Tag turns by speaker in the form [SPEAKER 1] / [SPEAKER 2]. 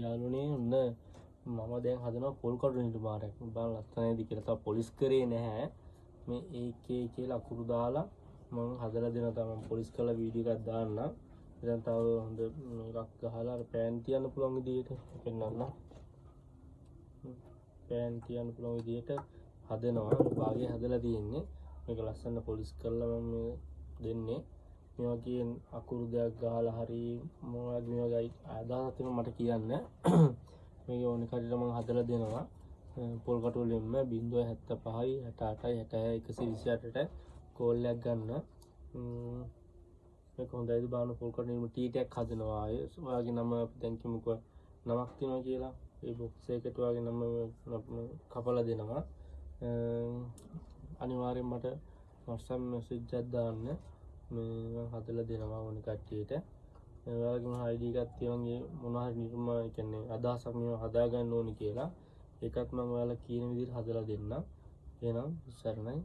[SPEAKER 1] යාළුවනේ ඔන්න මම දැන් හදනවා පොල් කටු නිර්මාණයක්. බලන්න ලස්සනයිද කියලා. තාම පොලිස් කරේ නැහැ. මේ ඒකේ කියලා අකුරු දාලා මම හදලා දෙනවා. තාම පොලිස් කරලා වීඩියෝ එකක් දාන්න. දැන් තව හොඳ එකක් ගහලා අර පෑන් තියන්න පුළුවන් විදියට පෙන්නන්න. පෑන් තියන්න පුළුවන් විදියට හදනවා. භාගය හදලා තියෙන්නේ. මේක ලස්සන පොලිස් කරලා මම දෙන්නේ. මේ වගේ අකුරු දෙයක් ගහලා හරි මොනවද මේ වගේ අදහසක් තියෙනවා මට කියන්න. මේක ඕනේ කඩේට මම හදලා දෙනවා. පොල් කටු වලින්ම 0.75යි 68යි 66යි 128ට කෝල් එකක් ගන්න. මේක හොඳයිද බලන්න පොල් කටු නිර්ම ටීටයක් හදනවා. ඔයාගේ නම අපි දැන් කිමුකෝ නමක් තියෙනවා කියලා. ඒ බොක්ස් එකට ඔයාගේ නම කපලා දෙනවා. අනිවාර්යෙන් මට WhatsApp message එකක් දාන්න. මේ හදලා දෙනවා ඕනි කට්ටියට. ඔයාලගේ මොන ID එකක් තියෙනවා මොන හරි නිර්මාණ කියන්නේ අදහසක් මේව හදා ගන්න ඕනි කියලා. ඒකත් මම ඔයාලා කියන විදිහට හදලා දෙන්නම්. එහෙනම් සරණයි.